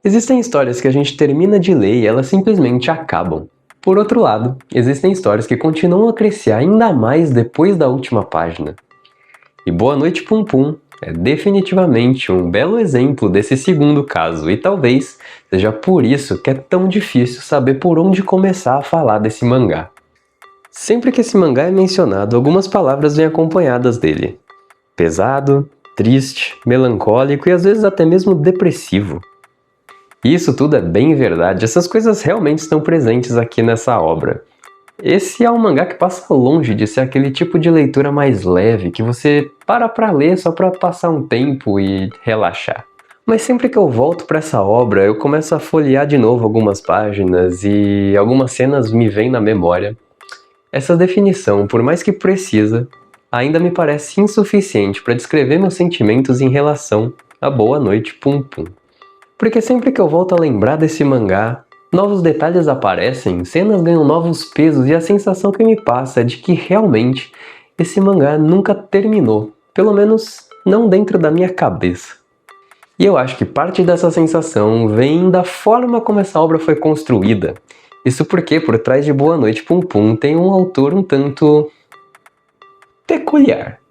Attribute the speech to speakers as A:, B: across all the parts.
A: Existem histórias que a gente termina de ler e elas simplesmente acabam. Por outro lado, existem histórias que continuam a crescer ainda mais depois da última página. E Boa Noite Pum Pum é definitivamente um belo exemplo desse segundo caso, e talvez seja por isso que é tão difícil saber por onde começar a falar desse mangá. Sempre que esse mangá é mencionado, algumas palavras vêm acompanhadas dele. Pesado, triste, melancólico e às vezes até mesmo depressivo. E isso tudo é bem verdade, essas coisas realmente estão presentes aqui nessa obra. Esse é um mangá que passa longe de ser aquele tipo de leitura mais leve, que você para pra ler só pra passar um tempo e relaxar. Mas sempre que eu volto pra essa obra, eu começo a folhear de novo algumas páginas e algumas cenas me vêm na memória. Essa definição, por mais que precisa, ainda me parece insuficiente para descrever meus sentimentos em relação a Boa Noite Pum Pum. Porque sempre que eu volto a lembrar desse mangá, novos detalhes aparecem, cenas ganham novos pesos e a sensação que me passa é de que realmente esse mangá nunca terminou, pelo menos não dentro da minha cabeça. E eu acho que parte dessa sensação vem da forma como essa obra foi construída. Isso porque por trás de Boa Noite Pum Pum tem um autor um tanto peculiar.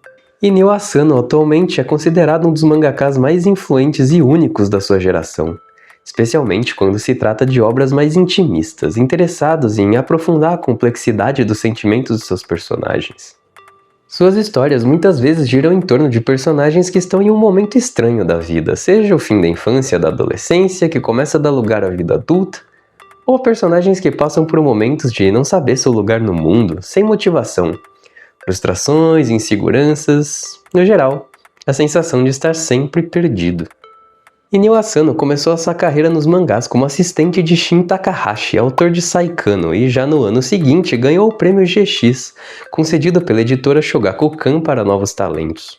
A: Inio Asano atualmente é considerado um dos mangakas mais influentes e únicos da sua geração, especialmente quando se trata de obras mais intimistas, interessados em aprofundar a complexidade dos sentimentos de seus personagens. Suas histórias muitas vezes giram em torno de personagens que estão em um momento estranho da vida, seja o fim da infância, da adolescência, que começa a dar lugar à vida adulta, ou personagens que passam por momentos de não saber seu lugar no mundo, sem motivação, frustrações, inseguranças, no geral, a sensação de estar sempre perdido. Inio Asano começou a sua carreira nos mangás como assistente de Shin Takahashi, autor de Saikano, e já no ano seguinte ganhou o prêmio GX, concedido pela editora Shogakukan para novos talentos.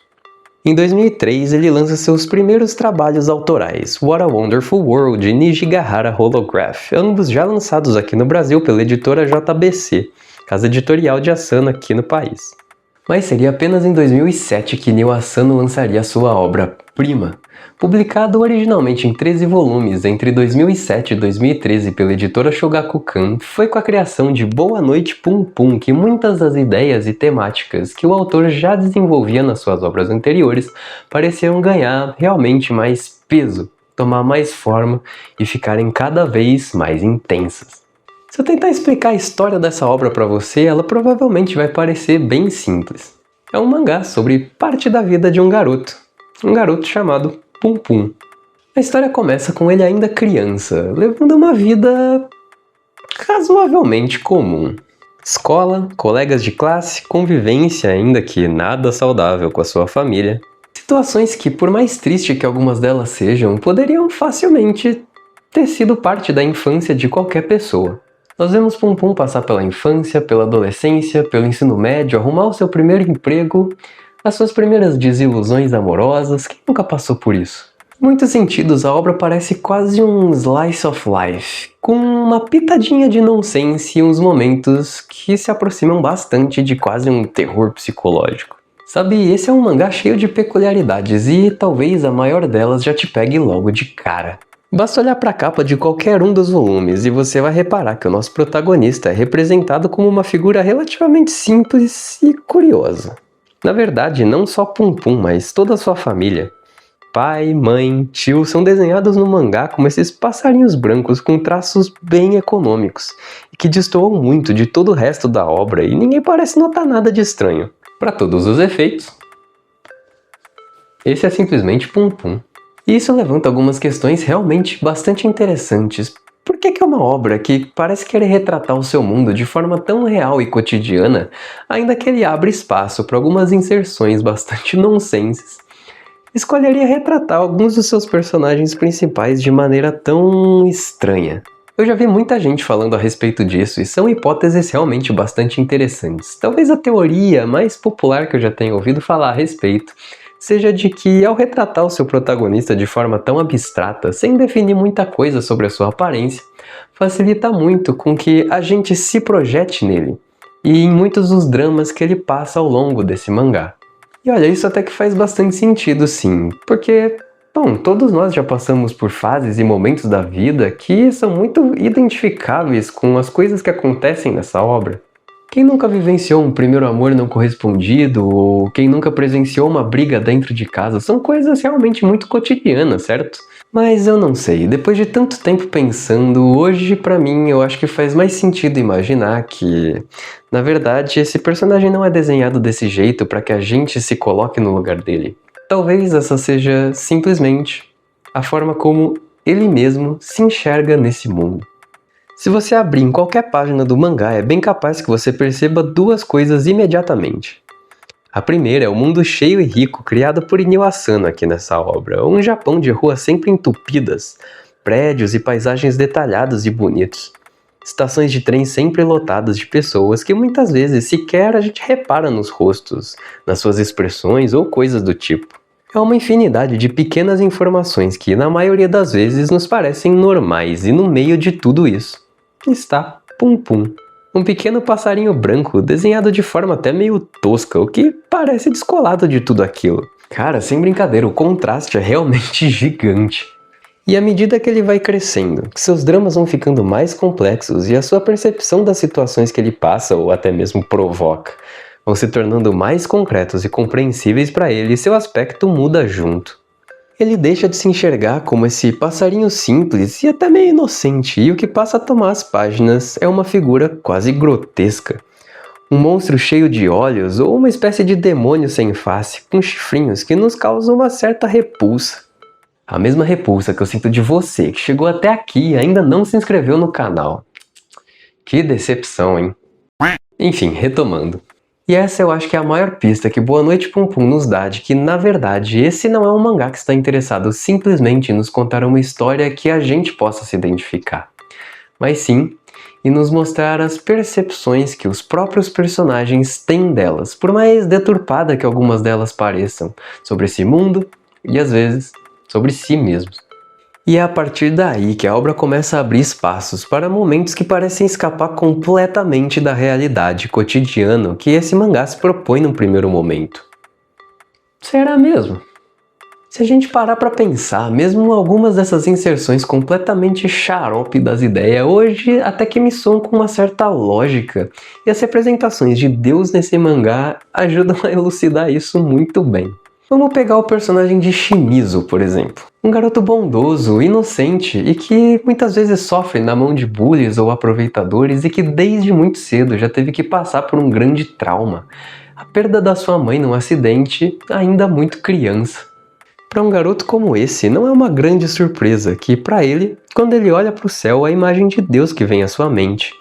A: Em 2003, ele lança seus primeiros trabalhos autorais, What a Wonderful World e Nijigahara Holograph, ambos já lançados aqui no Brasil pela editora JBC, casa editorial de Asano aqui no país. Mas seria apenas em 2007 que Inio Asano lançaria sua obra-prima. Publicado originalmente em 13 volumes entre 2007 e 2013 pela editora Shogakukan, foi com a criação de Boa Noite Pum Pum que muitas das ideias e temáticas que o autor já desenvolvia nas suas obras anteriores pareciam ganhar realmente mais peso, tomar mais forma e ficarem cada vez mais intensas. Se eu tentar explicar a história dessa obra para você, ela provavelmente vai parecer bem simples. É um mangá sobre parte da vida de um garoto chamado Pum Pum. A história começa com ele ainda criança, levando uma vida razoavelmente comum. Escola, colegas de classe, convivência ainda que nada saudável com a sua família. Situações que, por mais triste que algumas delas sejam, poderiam facilmente ter sido parte da infância de qualquer pessoa. Nós vemos Pum Pum passar pela infância, pela adolescência, pelo ensino médio, arrumar o seu primeiro emprego, as suas primeiras desilusões amorosas, quem nunca passou por isso? Em muitos sentidos, a obra parece quase um slice of life, com uma pitadinha de nonsense e uns momentos que se aproximam bastante de quase um terror psicológico. Sabe, esse é um mangá cheio de peculiaridades e talvez a maior delas já te pegue logo de cara. Basta olhar para a capa de qualquer um dos volumes e você vai reparar que o nosso protagonista é representado como uma figura relativamente simples e curiosa. Na verdade, não só Pum Pum, mas toda a sua família. Pai, mãe, tio são desenhados no mangá como esses passarinhos brancos com traços bem econômicos e que destoam muito de todo o resto da obra e ninguém parece notar nada de estranho. Para todos os efeitos, esse é simplesmente Pum Pum. E isso levanta algumas questões realmente bastante interessantes. Por que uma obra que parece querer retratar o seu mundo de forma tão real e cotidiana, ainda que ele abre espaço para algumas inserções bastante nonsenses, escolheria retratar alguns dos seus personagens principais de maneira tão estranha? Eu já vi muita gente falando a respeito disso e são hipóteses realmente bastante interessantes. Talvez a teoria mais popular que eu já tenha ouvido falar a respeito seja de que, ao retratar o seu protagonista de forma tão abstrata, sem definir muita coisa sobre a sua aparência, facilita muito com que a gente se projete nele, e em muitos dos dramas que ele passa ao longo desse mangá. E olha, isso até que faz bastante sentido sim, porque Bom, todos nós já passamos por fases e momentos da vida que são muito identificáveis com as coisas que acontecem nessa obra. Quem nunca vivenciou um primeiro amor não correspondido, ou quem nunca presenciou uma briga dentro de casa, são coisas realmente muito cotidianas, certo? Mas eu não sei, depois de tanto tempo pensando, hoje pra mim eu acho que faz mais sentido imaginar que, na verdade, esse personagem não é desenhado desse jeito para que a gente se coloque no lugar dele. Talvez essa seja simplesmente a forma como ele mesmo se enxerga nesse mundo. Se você abrir em qualquer página do mangá, é bem capaz que você perceba duas coisas imediatamente. A primeira é o mundo cheio e rico criado por Inio Asano aqui nessa obra, um Japão de ruas sempre entupidas, prédios e paisagens detalhados e bonitos, estações de trem sempre lotadas de pessoas que muitas vezes sequer a gente repara nos rostos, nas suas expressões ou coisas do tipo. É uma infinidade de pequenas informações que, na maioria das vezes, nos parecem normais, e no meio de tudo isso está Pum Pum, um pequeno passarinho branco desenhado de forma até meio tosca, o que parece descolado de tudo aquilo. Cara, sem brincadeira, o contraste é realmente gigante. E à medida que ele vai crescendo, que seus dramas vão ficando mais complexos e a sua percepção das situações que ele passa ou até mesmo provoca vão se tornando mais concretos e compreensíveis para ele, e seu aspecto muda junto. Ele deixa de se enxergar como esse passarinho simples e até meio inocente, e o que passa a tomar as páginas é uma figura quase grotesca. Um monstro cheio de olhos ou uma espécie de demônio sem face, com chifrinhos que nos causam uma certa repulsa. A mesma repulsa que eu sinto de você, que chegou até aqui e ainda não se inscreveu no canal. Que decepção, hein? Enfim, retomando. E essa eu acho que é a maior pista que Boa Noite Pum Pum nos dá de que, na verdade, esse não é um mangá que está interessado simplesmente em nos contar uma história que a gente possa se identificar, mas sim em nos mostrar as percepções que os próprios personagens têm delas, por mais deturpada que algumas delas pareçam, sobre esse mundo e, às vezes, sobre si mesmos. E é a partir daí que a obra começa a abrir espaços para momentos que parecem escapar completamente da realidade cotidiana que esse mangá se propõe no primeiro momento. Será mesmo? Se a gente parar para pensar, mesmo algumas dessas inserções completamente xarope das ideias, hoje até que me soam com uma certa lógica, e as representações de Deus nesse mangá ajudam a elucidar isso muito bem. Vamos pegar o personagem de Shimizu, por exemplo. Um garoto bondoso, inocente e que muitas vezes sofre na mão de bullies ou aproveitadores e que desde muito cedo já teve que passar por um grande trauma. A perda da sua mãe num acidente ainda muito criança. Para um garoto como esse, não é uma grande surpresa que, para ele, quando ele olha para o céu, a imagem de Deus que vem à sua mente.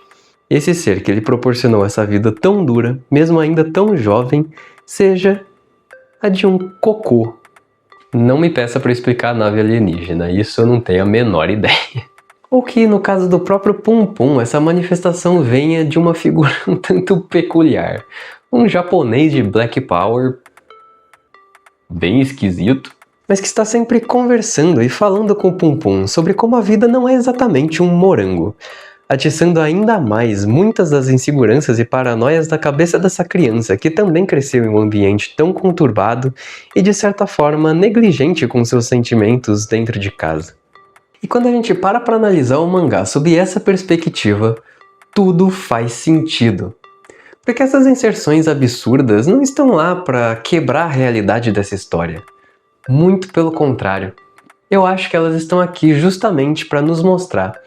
A: Esse ser que lhe proporcionou essa vida tão dura, mesmo ainda tão jovem, seja a de um cocô. Não me peça para explicar a nave alienígena, isso eu não tenho a menor ideia. Ou que, no caso do próprio Pum Pum, essa manifestação venha de uma figura um tanto peculiar. Um japonês de Black Power bem esquisito, mas que está sempre conversando e falando com o Pum Pum sobre como a vida não é exatamente um morango, atiçando ainda mais muitas das inseguranças e paranoias da cabeça dessa criança que também cresceu em um ambiente tão conturbado e de certa forma negligente com seus sentimentos dentro de casa. E quando a gente para analisar o mangá sob essa perspectiva, tudo faz sentido. Porque essas inserções absurdas não estão lá para quebrar a realidade dessa história. Muito pelo contrário. Eu acho que elas estão aqui justamente para nos mostrar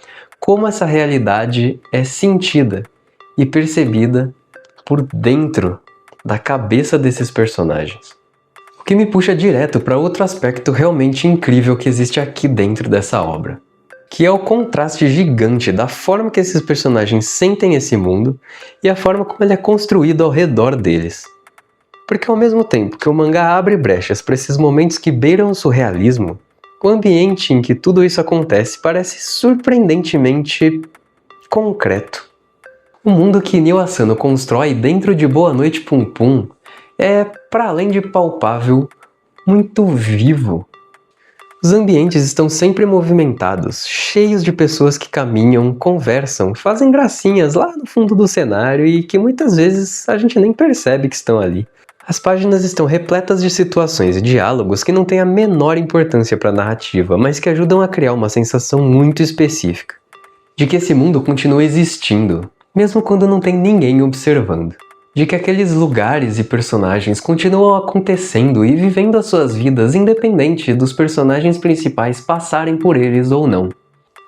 A: como essa realidade é sentida e percebida por dentro da cabeça desses personagens. O que me puxa direto para outro aspecto realmente incrível que existe aqui dentro dessa obra, que é o contraste gigante da forma que esses personagens sentem esse mundo e a forma como ele é construído ao redor deles. Porque ao mesmo tempo que o mangá abre brechas para esses momentos que beiram o surrealismo, o ambiente em que tudo isso acontece parece surpreendentemente concreto. O mundo que Inio Asano constrói dentro de Boa Noite Pum Pum é, para além de palpável, muito vivo. Os ambientes estão sempre movimentados, cheios de pessoas que caminham, conversam, fazem gracinhas lá no fundo do cenário e que muitas vezes a gente nem percebe que estão ali. As páginas estão repletas de situações e diálogos que não têm a menor importância para a narrativa, mas que ajudam a criar uma sensação muito específica, de que esse mundo continua existindo, mesmo quando não tem ninguém observando. De que aqueles lugares e personagens continuam acontecendo e vivendo as suas vidas independente dos personagens principais passarem por eles ou não.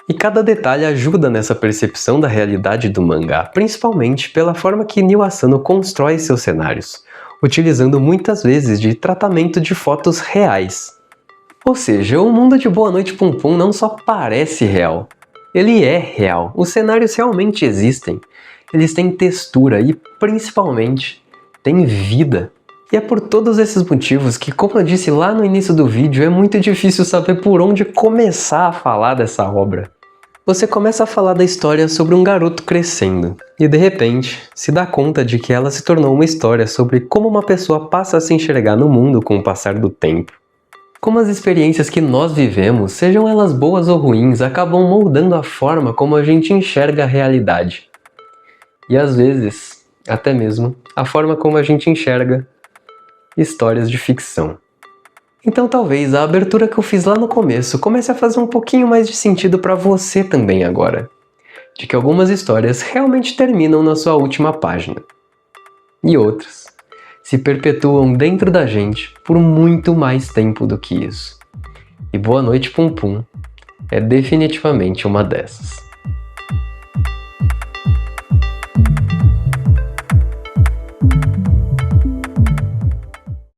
A: E cada detalhe ajuda nessa percepção da realidade do mangá, principalmente pela forma que Nio Asano constrói seus cenários, utilizando muitas vezes de tratamento de fotos reais. Ou seja, o mundo de Boa Noite Pum Pum não só parece real, ele é real, os cenários realmente existem. Eles têm textura e, principalmente, têm vida. E é por todos esses motivos que, como eu disse lá no início do vídeo, é muito difícil saber por onde começar a falar dessa obra. Você começa a falar da história sobre um garoto crescendo, e de repente, se dá conta de que ela se tornou uma história sobre como uma pessoa passa a se enxergar no mundo com o passar do tempo. Como as experiências que nós vivemos, sejam elas boas ou ruins, acabam moldando a forma como a gente enxerga a realidade. E às vezes, até mesmo, a forma como a gente enxerga histórias de ficção. Então talvez a abertura que eu fiz lá no começo comece a fazer um pouquinho mais de sentido para você também agora. De que algumas histórias realmente terminam na sua última página. E outras se perpetuam dentro da gente por muito mais tempo do que isso. E Boa Noite Pum Pum é definitivamente uma dessas.